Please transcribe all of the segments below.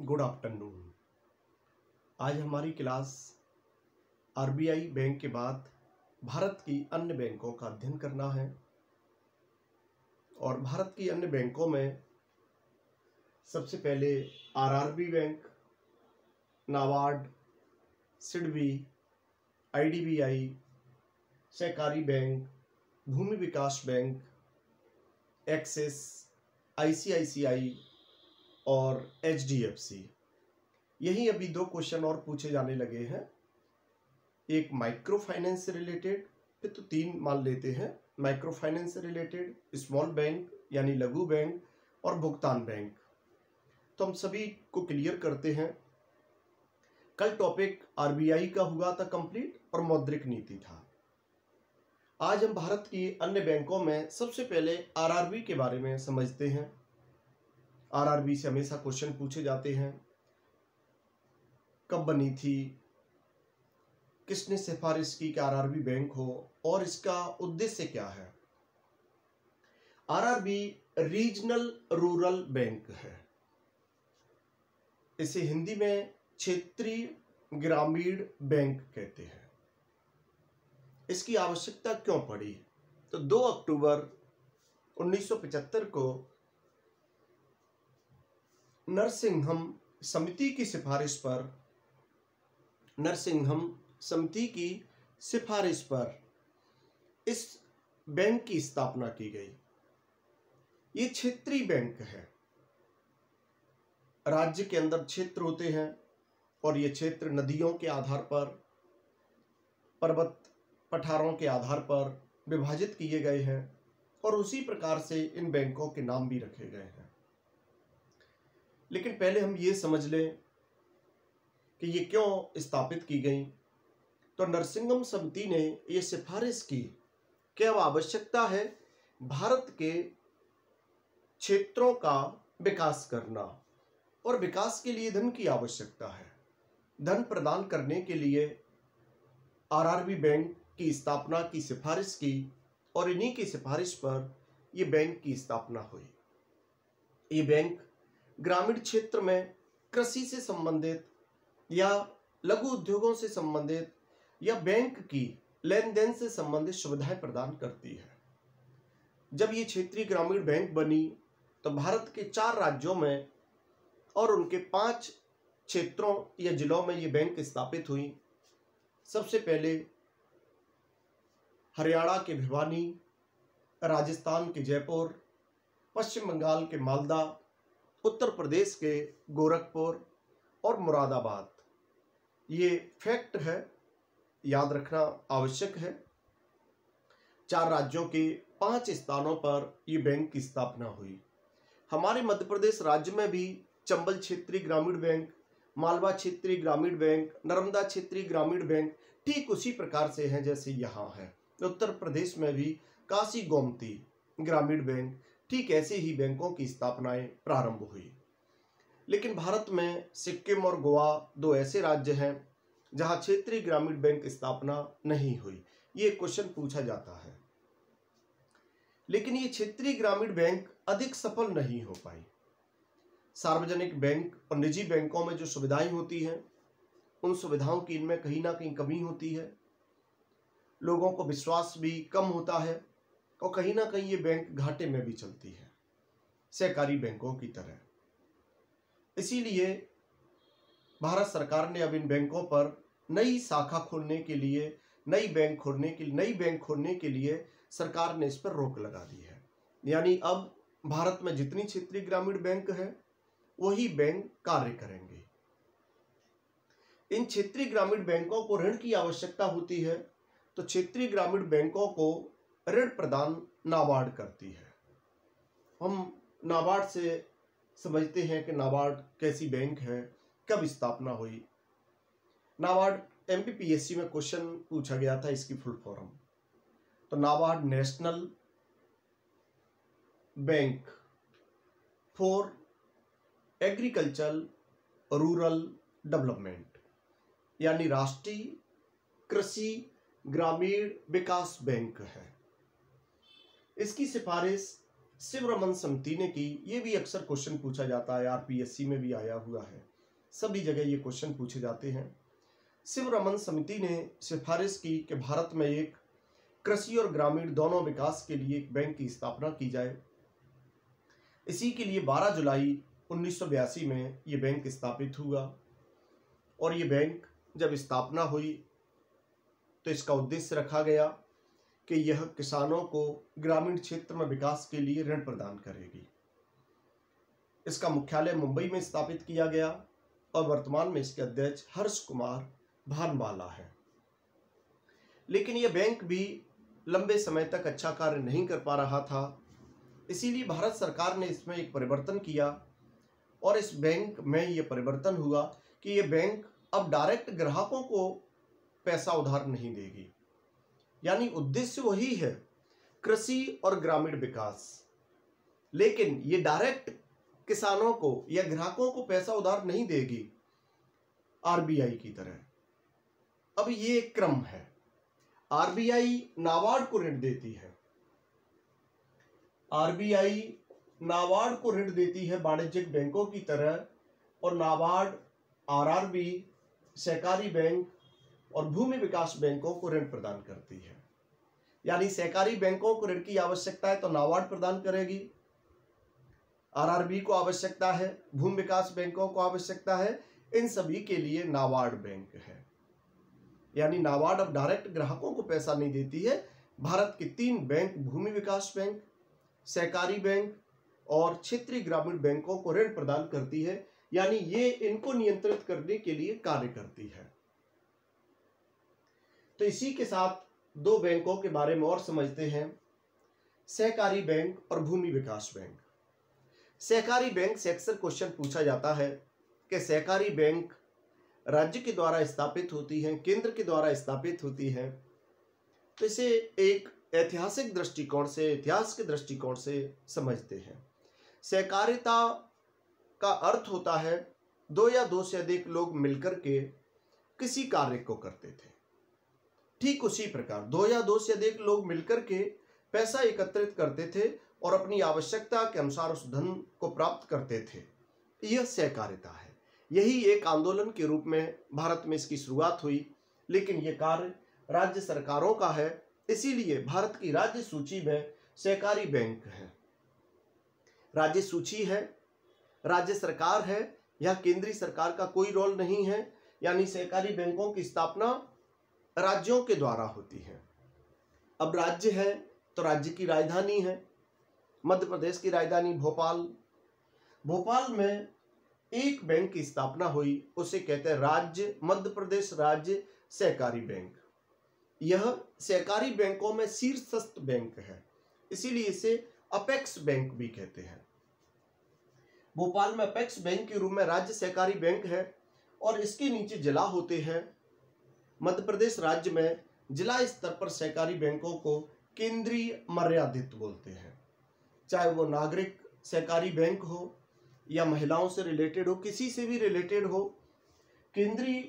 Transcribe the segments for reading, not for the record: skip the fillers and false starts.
Good afternoon. आज हमारी class RBI bank के बाद भारत की अन्य बैंकों का अध्ययन करना है। और भारत की अन्य बैंकों में सबसे पहले RRB bank, NABARD, SIDBI, IDBI, सहकारी बैंक, भूमि विकास बैंक, एक्सिस, आईसीआईसीआई और एचडीएफसी। यही अभी दो क्वेश्चन और पूछे जाने लगे हैं, एक माइक्रो फाइनेंस से रिलेटेड, फिर तो तीन मान लेते हैं, माइक्रो फाइनेंस से रिलेटेड, स्मॉल बैंक यानी लघु बैंक और भुगतान बैंक। तो हम सभी को क्लियर करते हैं। कल टॉपिक आरबीआई का हुआ था कंप्लीट और मौद्रिक नीति था। आज हम भारत की अन्य बैंकों में सबसे पहले आरआरबी के बारे में समझते हैं। आरआरबी से हमेशा क्वेश्चन पूछे जाते हैं, कब बनी थी, किसने सिफारिश की कि आरआरबी बैंक हो और इसका उद्देश्य क्या है। आरआरबी रीजनल रूरल बैंक है। इसे हिंदी में क्षेत्रीय ग्रामीण बैंक कहते हैं। इसकी आवश्यकता क्यों पड़ी? तो 2 अक्टूबर 1975 को नरसिंघम समिति की सिफारिश पर इस बैंक की स्थापना की गई। ये क्षेत्रीय बैंक है। राज्य के अंदर क्षेत्र होते हैं और ये क्षेत्र नदियों के आधार पर, पर्वत पठारों के आधार पर विभाजित किए गए हैं और उसी प्रकार से इन बैंकों के नाम भी रखे गए हैं। लेकिन पहले हम ये समझ लें कि ये क्यों स्थापित की गई। तो नरसिंघम समिति ने ये सिफारिश की कि अब आवश्यकता है भारत के क्षेत्रों का विकास करना और विकास के लिए धन की आवश्यकता है। धन प्रदान करने के लिए आरआरबी बैंक की स्थापना की सिफारिश की और इन्हीं की सिफारिश पर यह बैंक की स्थापना हुई। ये बैंक ग्रामीण क्षेत्र में कृषि से संबंधित या लघु उद्योगों से संबंधित या बैंक की लेन देन से संबंधित सुविधाएं प्रदान करती है। जब ये क्षेत्रीय ग्रामीण बैंक बनी तो भारत के 4 राज्यों में और उनके 5 क्षेत्रों या जिलों में ये बैंक स्थापित हुई। सबसे पहले हरियाणा के भिवानी, राजस्थान के जयपुर, पश्चिम बंगाल के मालदा, उत्तर प्रदेश के गोरखपुर और मुरादाबाद। ये फैक्ट है, याद रखना आवश्यक है। 4 राज्यों के 5 स्थानों पर यह बैंक की स्थापना हुई। हमारे मध्य प्रदेश राज्य में भी चंबल क्षेत्रीय ग्रामीण बैंक, मालवा क्षेत्रीय ग्रामीण बैंक, नर्मदा क्षेत्रीय ग्रामीण बैंक ठीक उसी प्रकार से हैं जैसे यहाँ है। उत्तर प्रदेश में भी काशी गोमती ग्रामीण बैंक, ठीक ऐसे ही बैंकों की स्थापनाएं प्रारंभ हुई। लेकिन भारत में सिक्किम और गोवा 2 ऐसे राज्य हैं जहां क्षेत्रीय ग्रामीण बैंक स्थापना नहीं हुई। ये क्वेश्चन पूछा जाता है। लेकिन ये क्षेत्रीय ग्रामीण बैंक अधिक सफल नहीं हो पाई। सार्वजनिक बैंक और निजी बैंकों में जो सुविधाएं होती हैं, उन सुविधाओं की इनमें कहीं ना कहीं कमी होती है। लोगों को विश्वास भी कम होता है और कहीं ना कहीं ये बैंक घाटे में भी चलती है, सहकारी बैंकों की तरह। इसीलिए भारत सरकार ने अब इन बैंकों पर नई शाखा खोलने के लिए, नई बैंक खोलने के लिए सरकार ने इस पर रोक लगा दी है। यानी अब भारत में जितनी क्षेत्रीय ग्रामीण बैंक है वही बैंक कार्य करेंगे। इन क्षेत्रीय ग्रामीण बैंकों को ऋण की आवश्यकता होती है, तो क्षेत्रीय ग्रामीण बैंकों को ऋण प्रदान नाबार्ड करती है। हम नाबार्ड से समझते हैं कि नाबार्ड कैसी बैंक है, कब स्थापना हुई। नाबार्ड एमपीपीएससी में क्वेश्चन पूछा गया था, इसकी फुल फॉर्म। तो NABARD national bank for agricultural rural development, यानी राष्ट्रीय कृषि ग्रामीण विकास बैंक है। इसकी सिफारिश शिवरमन समिति ने की। ये भी अक्सर क्वेश्चन पूछा जाता है, आरपीएससी में भी आया हुआ है। सभी जगह ये क्वेश्चन पूछे जाते हैं। शिवरमन समिति ने सिफारिश की कि भारत में एक कृषि और ग्रामीण दोनों विकास के लिए एक बैंक की स्थापना की जाए। इसी के लिए 12 जुलाई 1982 में ये बैंक स्थापित हुआ और ये बैंक जब स्थापना हुई तो इसका उद्देश्य रखा गया कि यह किसानों को ग्रामीण क्षेत्र में विकास के लिए ऋण प्रदान करेगी। इसका मुख्यालय मुंबई में स्थापित किया गया और वर्तमान में इसके अध्यक्ष हर्ष कुमार भानवाला है। लेकिन यह बैंक भी लंबे समय तक अच्छा कार्य नहीं कर पा रहा था, इसीलिए भारत सरकार ने इसमें एक परिवर्तन किया और इस बैंक में यह परिवर्तन हुआ कि यह बैंक अब डायरेक्ट ग्राहकों को पैसा उधार नहीं देगी। यानी उद्देश्य वही है, कृषि और ग्रामीण विकास, लेकिन ये डायरेक्ट किसानों को या ग्राहकों को पैसा उधार नहीं देगी आरबीआई की तरह। अब ये क्रम है, आरबीआई नाबार्ड को ऋण देती है, आरबीआई नाबार्ड को ऋण देती है वाणिज्यिक बैंकों की तरह, और नाबार्ड आरआरबी, सहकारी बैंक और भूमि विकास बैंकों को ऋण प्रदान करती है। यानी सहकारी बैंकों को ऋण की आवश्यकता है तो नाबार्ड प्रदान करेगी, आरआरबी को आवश्यकता है, भूमि विकास बैंकों को आवश्यकता है, इन सभी के लिए नाबार्ड बैंक है। यानी नाबार्ड अब डायरेक्ट ग्राहकों को पैसा नहीं देती है, भारत के 3 बैंक भूमि विकास बैंक, सहकारी बैंक और क्षेत्रीय ग्रामीण बैंकों को ऋण प्रदान करती है। यानी ये इनको नियंत्रित करने के लिए कार्य करती है। तो इसी के साथ 2 बैंकों के बारे में और समझते हैं, सहकारी बैंक और भूमि विकास बैंक। सहकारी बैंक से अक्सर क्वेश्चन पूछा जाता है कि सहकारी बैंक राज्य के द्वारा स्थापित होती हैं, केंद्र के द्वारा स्थापित होती हैं, तो इसे एक ऐतिहासिक दृष्टिकोण से, इतिहास के दृष्टिकोण से समझते हैं। सहकारिता का अर्थ होता है 2 या 2 से अधिक लोग मिलकर के किसी कार्य को करते थे। ठीक उसी प्रकार 2 या 2 से अधिक लोग मिलकर के पैसा एकत्रित करते थे और अपनी आवश्यकता के अनुसार उस धन को प्राप्त करते थे। यह सहकारिता है। यही एक आंदोलन के रूप में भारत में इसकी शुरुआत हुई, लेकिन यह कार्य राज्य सरकारों का है, इसीलिए भारत की राज्य सूची में सहकारी बैंक है। राज्य सूची है, राज्य सरकार है, यह केंद्रीय सरकार का कोई रोल नहीं है। यानी सहकारी बैंकों की स्थापना राज्यों के द्वारा होती है। अब राज्य है तो राज्य की राजधानी है, मध्य प्रदेश की राजधानी भोपाल। भोपाल में एक बैंक की स्थापना हुई, उसे कहते हैं राज्य मध्य प्रदेश राज्य सहकारी बैंक। यह सहकारी बैंकों में शीर्षस्थ बैंक है, इसीलिए इसे अपेक्स बैंक भी कहते हैं। भोपाल में अपेक्स बैंक के रूप में राज्य सहकारी बैंक है और इसके नीचे जिला होते हैं। मध्य प्रदेश राज्य में जिला स्तर पर सहकारी बैंकों को केंद्रीय मर्यादित बोलते हैं, चाहे वो नागरिक सहकारी बैंक हो या महिलाओं से रिलेटेड हो, किसी से भी रिलेटेड हो। केंद्रीय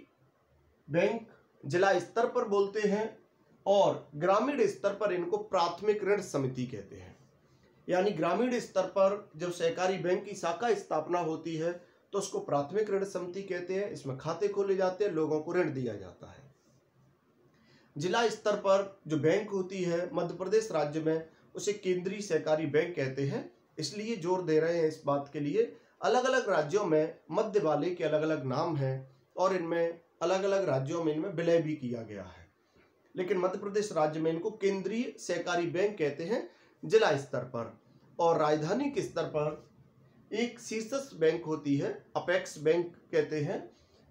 बैंक जिला स्तर पर बोलते हैं और ग्रामीण स्तर पर इनको प्राथमिक ऋण समिति कहते हैं। यानी ग्रामीण स्तर पर जब सहकारी बैंक की शाखा स्थापना होती है तो उसको प्राथमिक ऋण समिति कहते हैं। इसमें खाते खोले जाते हैं, लोगों को ऋण दिया जाता है। जिला स्तर पर जो बैंक होती है मध्य प्रदेश राज्य में, उसे केंद्रीय सहकारी बैंक कहते हैं। इसलिए जोर दे रहे हैं इस बात के लिए, अलग अलग राज्यों में मध्य वाले के अलग अलग नाम हैं और इनमें अलग अलग राज्यों में इनमें विलय भी किया गया है, लेकिन मध्य प्रदेश राज्य में इनको केंद्रीय सहकारी बैंक कहते हैं जिला स्तर पर। और राजधानी के स्तर पर एक शीर्षस्थ बैंक होती है, अपेक्स बैंक कहते हैं,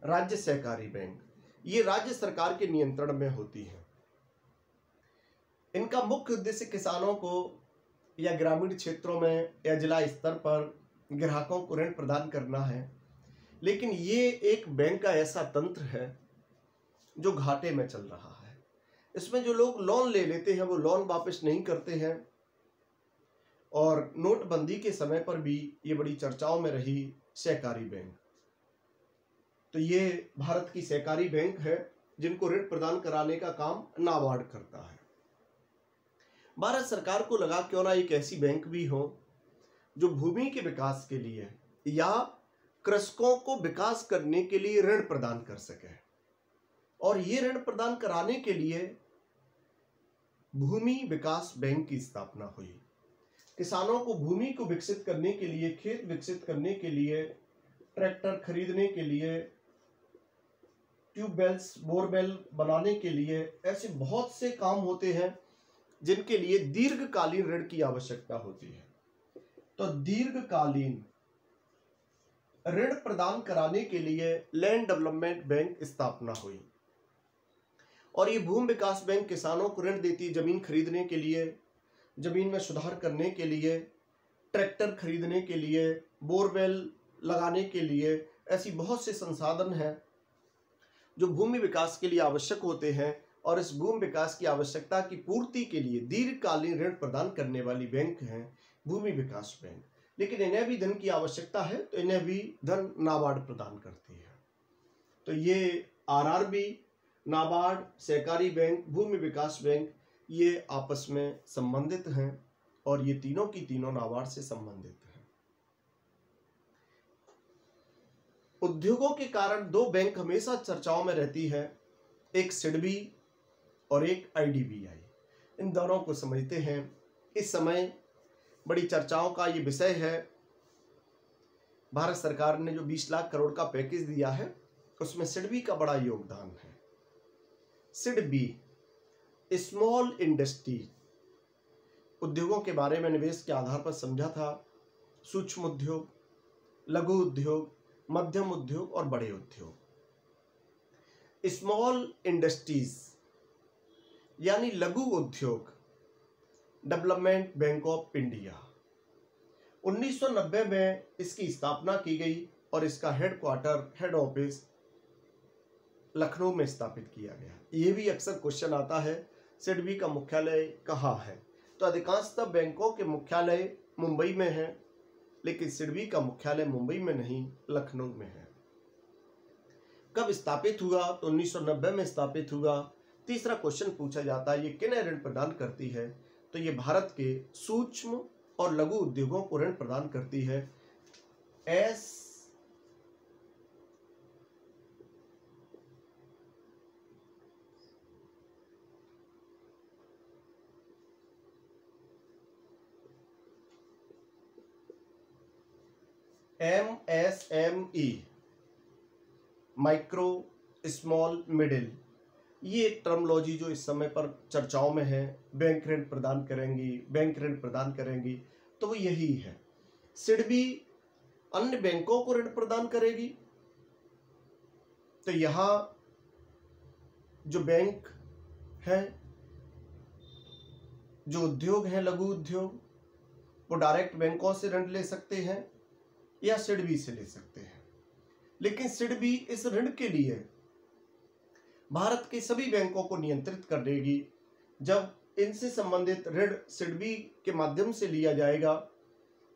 राज्य सहकारी बैंक। ये राज्य सरकार के नियंत्रण में होती है। इनका मुख्य उद्देश्य किसानों को या ग्रामीण क्षेत्रों में या जिला स्तर पर ग्राहकों को ऋण प्रदान करना है। लेकिन ये एक बैंक का ऐसा तंत्र है जो घाटे में चल रहा है। इसमें जो लोग लोन ले लेते हैं वो लोन वापस नहीं करते हैं, और नोटबंदी के समय पर भी ये बड़ी चर्चाओं में रही सहकारी बैंक। तो ये भारत की सहकारी बैंक है जिनको ऋण प्रदान कराने का काम नाबार्ड करता है। भारत सरकार को लगा क्यों ना एक ऐसी बैंक भी हो जो भूमि के विकास के लिए या कृषकों को विकास करने के लिए ऋण प्रदान कर सके। और ये ऋण प्रदान कराने के लिए भूमि विकास बैंक की स्थापना हुई। किसानों को भूमि को विकसित करने के लिए, खेत विकसित करने के लिए, ट्रैक्टर खरीदने के लिए, ट्यूबवेल्स, बोरवेल बनाने के लिए, ऐसे बहुत से काम होते हैं जिनके लिए दीर्घकालीन ऋण की आवश्यकता होती है। तो दीर्घकालीन ऋण प्रदान कराने के लिए लैंड डेवलपमेंट बैंक स्थापना हुई। और ये भूमि विकास बैंक किसानों को ऋण देती है जमीन खरीदने के लिए, जमीन में सुधार करने के लिए, ट्रैक्टर खरीदने के लिए, बोरवेल लगाने के लिए। ऐसी बहुत से संसाधन हैं जो भूमि विकास के लिए आवश्यक होते हैं। और इस भूमि विकास की आवश्यकता की पूर्ति के लिए दीर्घकालीन ऋण प्रदान करने वाली बैंक है भूमि विकास बैंक। लेकिन इन्हें भी धन की आवश्यकता है तो इन्हें भी धन नाबार्ड प्रदान करती है। तो ये आरआरबी, नाबार्ड, सहकारी बैंक, भूमि विकास बैंक ये आपस में संबंधित हैं और ये तीनों की तीनों नाबार्ड से संबंधित हैं। उद्योगों के कारण दो बैंक हमेशा चर्चाओं में रहती है, एक सिडबी और एक आईडीबीआई। इन दोनों को समझते हैं। इस समय बड़ी चर्चाओं का ये विषय है। भारत सरकार ने जो 20 लाख करोड़ का पैकेज दिया है उसमें सिडबी का बड़ा योगदान है। सिडबी स्मॉल इंडस्ट्री, उद्योगों के बारे में निवेश के आधार पर समझा था। सूक्ष्म उद्योग, लघु उद्योग, मध्यम उद्योग और बड़े उद्योग। स्मॉल इंडस्ट्रीज यानी लघु उद्योग डेवलपमेंट बैंक ऑफ इंडिया। 1990 में इसकी स्थापना की गई और इसका हेड ऑफिस लखनऊ में स्थापित किया गया। ये भी अक्सर क्वेश्चन आता है, सिडबी का मुख्यालय कहाँ है? तो अधिकांशतः बैंकों के मुख्यालय मुंबई में है, लेकिन सिडबी का मुख्यालय मुंबई में नहीं, लखनऊ में है। कब स्थापित हुआ? तो 1990 में स्थापित हुआ। तीसरा क्वेश्चन पूछा जाता है, ये किन्हें ऋण प्रदान करती है? तो ये भारत के सूक्ष्म और लघु उद्योगों को ऋण प्रदान करती है। MSME, माइक्रो, स्मॉल, मिडिल, ये टर्मोलॉजी जो इस समय पर चर्चाओं में है। बैंक ऋण प्रदान करेंगी, बैंक ऋण प्रदान करेंगी, तो वो यही है। सिडबी अन्य बैंकों को ऋण प्रदान करेगी। तो यहां जो बैंक हैं, जो उद्योग हैं, लघु उद्योग, वो डायरेक्ट बैंकों से ऋण ले सकते हैं या सिडबी से ले सकते हैं। लेकिन सिडबी इस ऋण के लिए भारत के सभी बैंकों को नियंत्रित कर देगी। जब इनसे संबंधित ऋण सिडबी के माध्यम से लिया जाएगा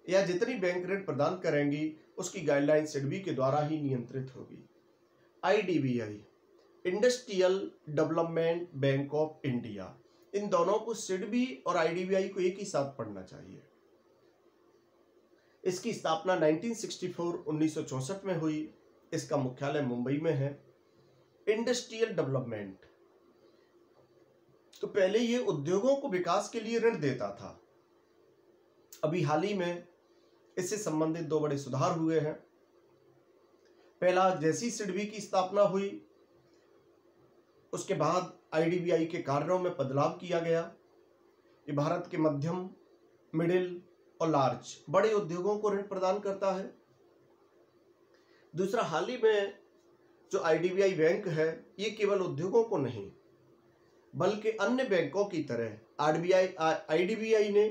या जितनी बैंक ऋण प्रदान करेंगी उसकी गाइडलाइन सिडबी के द्वारा ही नियंत्रित होगी। IDBI, industrial development bank of India, इन दोनों को, सिडबी और आईडीबीआई को एक ही साथ पढ़ना चाहिए। इसकी स्थापना 1964 में हुई। इसका मुख्यालय मुंबई में है। इंडस्ट्रियल डेवलपमेंट, तो पहले ये उद्योगों को विकास के लिए ऋण देता था। अभी हाल ही में इससे संबंधित दो बड़े सुधार हुए हैं। पहला, जैसी सिडबी की स्थापना हुई उसके बाद आईडीबीआई के कार्यों में बदलाव किया गया। ये भारत के मध्यम, मिडिल और लार्ज, बड़े उद्योगों को ऋण प्रदान करता है। दूसरा, हाल ही में जो आईडीबीआई बैंक है ये केवल उद्योगों को नहीं बल्कि अन्य बैंकों की तरह आईडीबीआई ने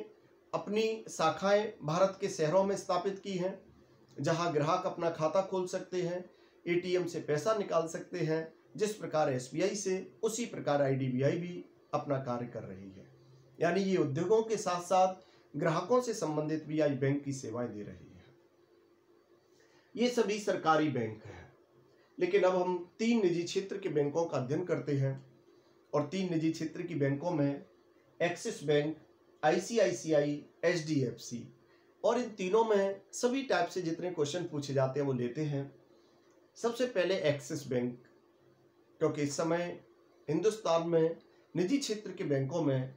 अपनी शाखाएं भारत के शहरों में स्थापित की हैं, जहां ग्राहक अपना खाता खोल सकते हैं, एटीएम से पैसा निकाल सकते हैं। जिस प्रकार एसबीआई से, उसी प्रकार आईडीबीआई भी अपना कार्य कर रही है। यानी ये उद्योगों के साथ साथ ग्राहकों से संबंधित भी आज बैंक की सेवाएं दे रही है। ये सभी सरकारी बैंक हैं। लेकिन अब हम 3 निजी क्षेत्र के बैंकों का अध्ययन करते हैं और 3 निजी क्षेत्र की बैंकों में एक्सिस बैंक, आईसीआईसीआई, एचडीएफसी और इन तीनों में सभी टाइप से जितने क्वेश्चन पूछे जाते हैं वो लेते हैं। सबसे पहले एक्सिस बैंक, क्योंकि इस समय हिंदुस्तान में निजी क्षेत्र के बैंकों में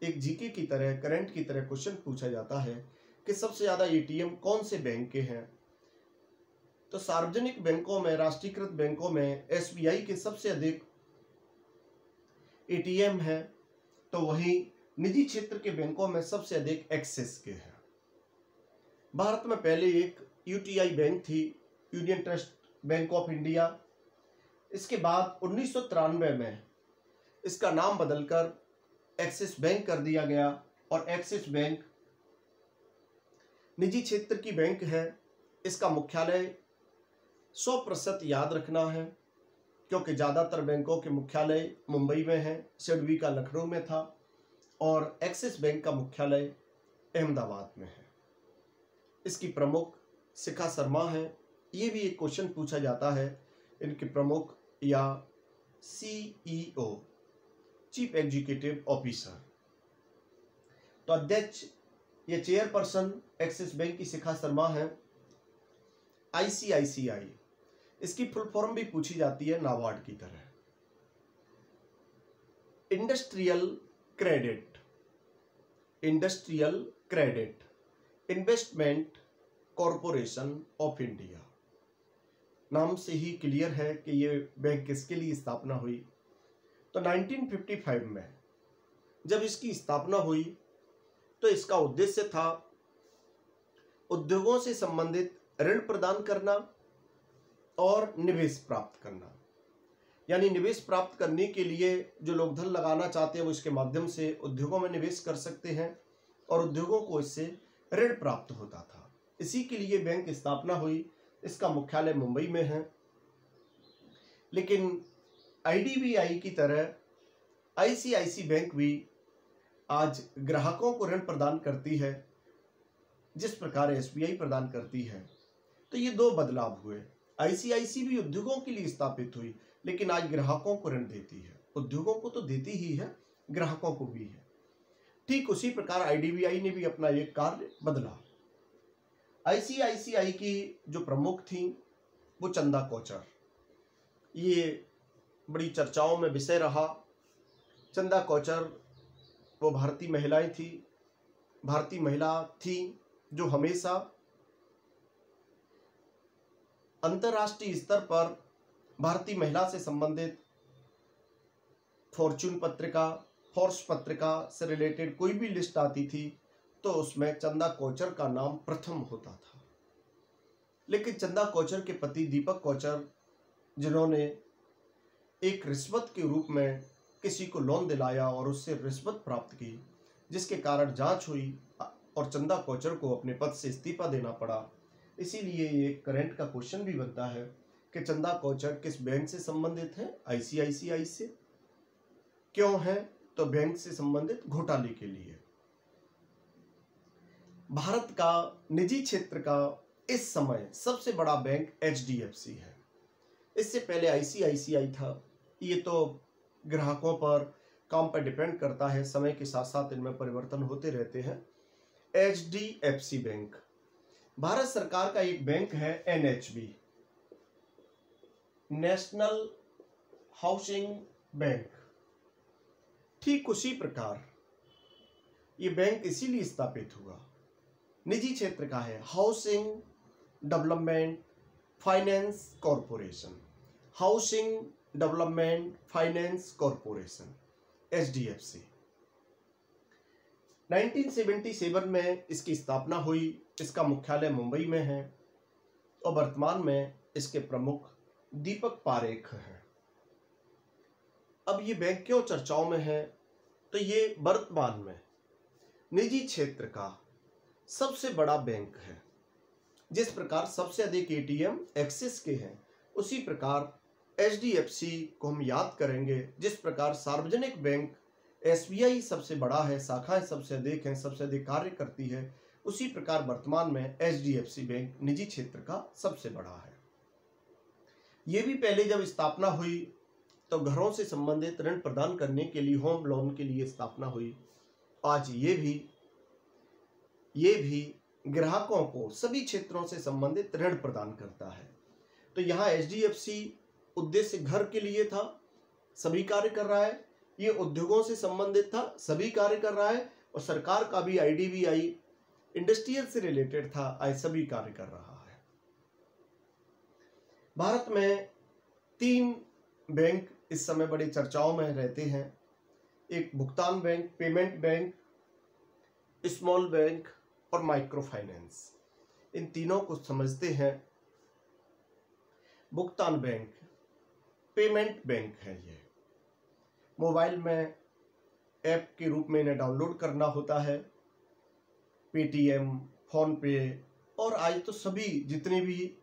एक जीके की तरह, करंट की तरह क्वेश्चन पूछा जाता है कि सबसे ज्यादा एटीएम कौन से बैंक के हैं। तो सार्वजनिक बैंकों में, राष्ट्रीयकृत बैंकों में एसबीआई के सबसे अधिक एटीएम है, तो वहीं निजी क्षेत्र के बैंकों में सबसे अधिक एक्सिस के हैं। भारत में पहले एक यूटीआई बैंक थी, union trust bank of India. इसके बाद 1993 में इसका नाम बदलकर एक्सिस बैंक कर दिया गया और एक्सिस बैंक निजी क्षेत्र की बैंक है। इसका मुख्यालय 100% याद रखना है, क्योंकि ज़्यादातर बैंकों के मुख्यालय मुंबई में है, सिडबी का लखनऊ में था और एक्सिस बैंक का मुख्यालय अहमदाबाद में है। इसकी प्रमुख शिखा शर्मा है। ये भी एक क्वेश्चन पूछा जाता है, इनके प्रमुख या सीईओ, चीफ एग्जीक्यूटिव ऑफिसर। तो अध्यक्ष या चेयरपर्सन एक्सिस बैंक की शिखा शर्मा है। आईसीआईसीआई, इसकी फुल फॉर्म भी पूछी जाती है नाबार्ड की तरह। Industrial credit, industrial credit investment corporation of India. नाम से ही क्लियर है कि ये बैंक किसके लिए स्थापना हुई। तो 1955 में जब इसकी स्थापना हुई तो इसका उद्देश्य था उद्योगों से संबंधित ऋण प्रदान करना और निवेश प्राप्त करना। यानी निवेश प्राप्त करने के लिए जो लोग धन लगाना चाहते हैं वो इसके माध्यम से उद्योगों में निवेश कर सकते हैं और उद्योगों को इससे ऋण प्राप्त होता था। इसी के लिए बैंक की स्थापना हुई। इसका मुख्यालय मुंबई में है। लेकिन आईडीबीआई की तरह आईसीआईसी बैंक भी आज ग्राहकों को ऋण प्रदान करती है, जिस प्रकार एसबीआई प्रदान करती है। तो ये दो बदलाव हुए। आईसीआईसी भी उद्योगों के लिए स्थापित हुई, लेकिन आज ग्राहकों को ऋण देती है। उद्योगों को तो देती ही है, ग्राहकों को भी है। ठीक उसी प्रकार आईडीबीआई ने भी अपना एक कार्य बदला। आईसीआईसीआई की जो प्रमुख थी वो चंदा कोचर। ये बड़ी चर्चाओं में विषय रहा। चंदा कोचर वो भारतीय महिलाएं थी, भारतीय महिला थी जो हमेशा अंतर्राष्ट्रीय स्तर पर भारतीय महिला से संबंधित फॉर्च्यून पत्रिका, फोर्स पत्रिका से रिलेटेड कोई भी लिस्ट आती थी तो उसमें चंदा कोचर का नाम प्रथम होता था। लेकिन चंदा कोचर के पति दीपक कोचर, जिन्होंने एक रिश्वत के रूप में किसी को लोन दिलाया और उससे रिश्वत प्राप्त की, जिसके कारण जांच हुई और चंदा कोचर को अपने पद से इस्तीफा देना पड़ा। इसीलिए ये करंट का क्वेश्चन भी बनता है कि चंदा कोचर किस बैंक से संबंधित है? आईसीआईसीआई से। क्यों है? तो बैंक से संबंधित घोटाले के लिए। भारत का निजी क्षेत्र का इस समय सबसे बड़ा बैंक एचडीएफसी है। इससे पहले आईसीआईसीआई था। ये तो ग्राहकों पर, काम पर डिपेंड करता है, समय के साथ साथ इनमें परिवर्तन होते रहते हैं। एचडीएफसी बैंक भारत सरकार का एक बैंक है। NHB, national housing bank. ठीक उसी प्रकार ये बैंक इसीलिए स्थापित हुआ, निजी क्षेत्र का है। Housing development finance corporation, housing development finance corporation, HDFC. 1977 में इसकी स्थापना हुई। इसका मुख्यालय मुंबई में है और वर्तमान में इसके प्रमुख दीपक पारेख हैं। अब ये बैंक क्यों चर्चाओं में है? तो ये वर्तमान में निजी क्षेत्र का सबसे बड़ा बैंक है। जिस प्रकार सबसे अधिक एटीएम एक्सिस के हैं, उसी प्रकार एचडीएफसी को हम याद करेंगे। जिस प्रकार सार्वजनिक बैंक एसबीआई सबसे बड़ा है, शाखाएं सबसे अधिक हैं, सबसे अधिक कार्य करती है, उसी प्रकार वर्तमान में एचडीएफसी बैंक निजी क्षेत्र का सबसे बड़ा है। ये भी पहले जब स्थापना हुई तो घरों से संबंधित ऋण प्रदान करने के लिए, होम लोन के लिए स्थापना हुई। आज ये भी ग्राहकों को सभी क्षेत्रों से संबंधित ऋण प्रदान करता है। तो यहाँ HDFC उद्देश्य घर के लिए था, सभी कार्य कर रहा है, ये उद्योगों से संबंधित था, सभी कार्य कर रहा है, और सरकार का भी IDBI इंडस्ट्रियल से रिलेटेड था, आज सभी कार्य कर रहा है। भारत में 3 बैंक इस समय बड़ी चर्चाओं में रहते हैं। एक भुगतान bank, payment bank, small bank और माइक्रो फाइनेंस। इन तीनों को समझते हैं। भुगतान बैंक, पेमेंट बैंक है। ये मोबाइल में ऐप के रूप में इन्हें डाउनलोड करना होता है। पेटीएम, फोन पे और आज तो सभी जितने भी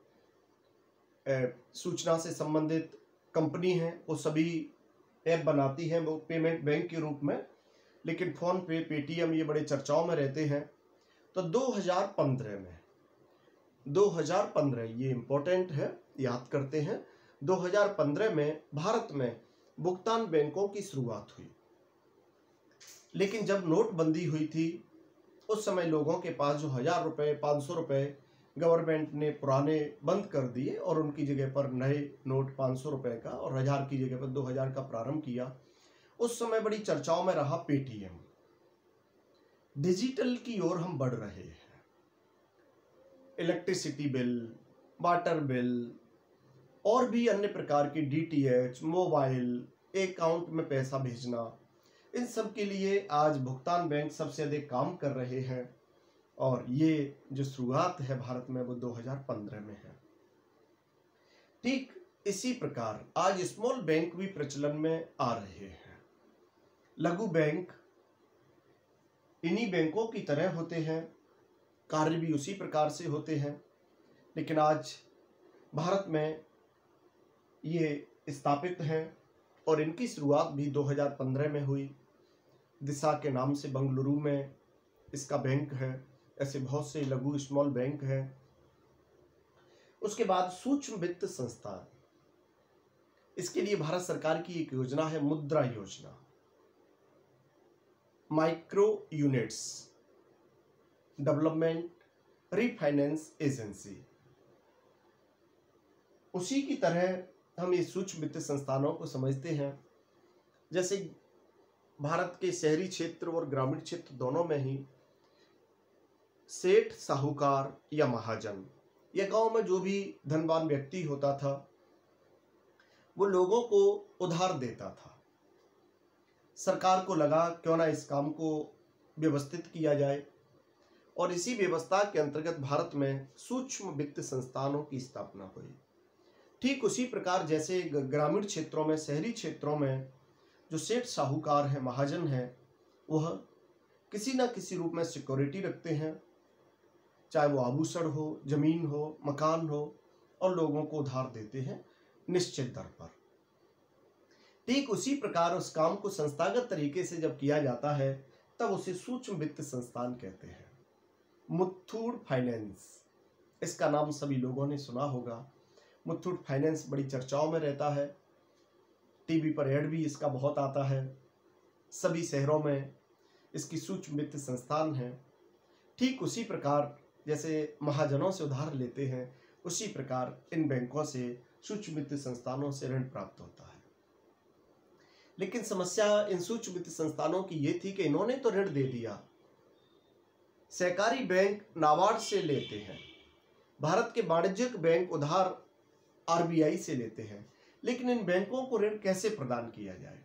सूचना से संबंधित कंपनी हैं वो सभी ऐप बनाती हैं वो पेमेंट बैंक के रूप में। लेकिन फोन पे, पेटीएम ये बड़े चर्चाओं में रहते हैं। तो 2015 ये इम्पोर्टेंट है, याद करते हैं। 2015 में भारत में भुगतान बैंकों की शुरुआत हुई। लेकिन जब नोटबंदी हुई थी उस समय लोगों के पास जो 1000 रुपये, 500 रुपये गवर्नमेंट ने पुराने बंद कर दिए और उनकी जगह पर नए नोट 500 रुपये का और 1000 की जगह पर 2000 का प्रारंभ किया। उस समय बड़ी चर्चाओं में रहा पेटीएम। डिजिटल की ओर हम बढ़ रहे हैं। इलेक्ट्रिसिटी बिल, वाटर बिल और भी अन्य प्रकार की DTH, मोबाइल, अकाउंट में पैसा भेजना, इन सब के लिए आज भुगतान बैंक सबसे अधिक काम कर रहे हैं। और ये जो शुरुआत है भारत में वो 2015 में है। ठीक इसी प्रकार आज स्मॉल बैंक भी प्रचलन में आ रहे हैं। लघु बैंक इन्हीं बैंकों की तरह होते हैं, कार्य भी उसी प्रकार से होते हैं। लेकिन आज भारत में ये स्थापित हैं और इनकी शुरुआत भी 2015 में हुई। दिशा के नाम से बंगलुरु में इसका बैंक है। ऐसे बहुत से लघु स्मॉल बैंक हैं। उसके बाद सूक्ष्म वित्त संस्थान, इसके लिए भारत सरकार की एक योजना है, मुद्रा योजना। Micro units development refinance agency, उसी की तरह हम ये सूक्ष्म वित्त संस्थानों को समझते हैं। जैसे भारत के शहरी क्षेत्र और ग्रामीण क्षेत्र दोनों में ही सेठ, साहूकार या महाजन या गांव में जो भी धनवान व्यक्ति होता था वो लोगों को उधार देता था। सरकार को लगा क्यों ना इस काम को व्यवस्थित किया जाए और इसी व्यवस्था के अंतर्गत भारत में सूक्ष्म वित्त संस्थानों की स्थापना हुई। ठीक उसी प्रकार जैसे ग्रामीण क्षेत्रों में, शहरी क्षेत्रों में जो सेठ, साहूकार हैं, महाजन हैं, वह किसी न किसी रूप में सिक्योरिटी रखते हैं, चाहे वो आभूषण हो, जमीन हो, मकान हो, और लोगों को उधार देते हैं निश्चित दर पर। ठीक उसी प्रकार उस काम को संस्थागत तरीके से जब किया जाता है तब उसे सूक्ष्म वित्त संस्थान कहते हैं। मुथूट फाइनेंस, इसका नाम सभी लोगों ने सुना होगा। मुथूट फाइनेंस बड़ी चर्चाओं में रहता है। टीवी पर ऐड भी इसका बहुत आता है। सभी शहरों में इसकी सूक्ष्म वित्त संस्थान है। ठीक उसी प्रकार जैसे महाजनों से उधार लेते हैं उसी प्रकार इन बैंकों से, सूक्ष्म वित्त संस्थानों से ऋण प्राप्त होता है। लेकिन समस्या इन सूक्ष्म वित्त संस्थानों की ये थी कि इन्होंने तो ऋण दे दिया, सहकारी बैंक नाबार्ड से लेते हैं, भारत के वाणिज्यिक बैंक उधार RBI से लेते हैं, लेकिन इन बैंकों को ऋण कैसे प्रदान किया जाए?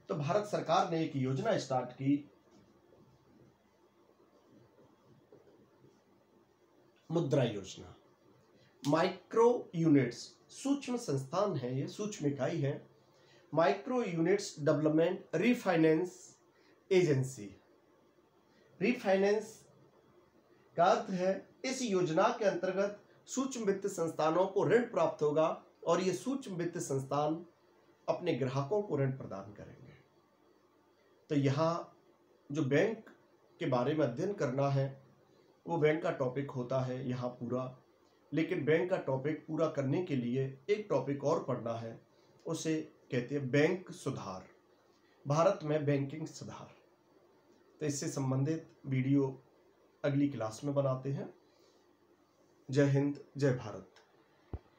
तो भारत सरकार ने एक योजना स्टार्ट की, मुद्रा योजना। माइक्रो यूनिट्स, सूक्ष्म संस्थान है, ये सूक्ष्म इकाई है। Micro units development refinance agency. Refinance का अर्थ है इस योजना के अंतर्गत सूक्ष्म वित्त संस्थानों को ऋण प्राप्त होगा और ये सूक्ष्म वित्त संस्थान अपने ग्राहकों को ऋण प्रदान करेंगे। तो यहाँ जो बैंक के बारे में अध्ययन करना है वो बैंक का टॉपिक होता है यहाँ पूरा। लेकिन बैंक का टॉपिक पूरा करने के लिए एक टॉपिक और पढ़ना है, उसे कहते हैं बैंक सुधार, भारत में बैंकिंग सुधार। तो इससे संबंधित वीडियो अगली क्लास में बनाते हैं। जय हिंद, जय भारत।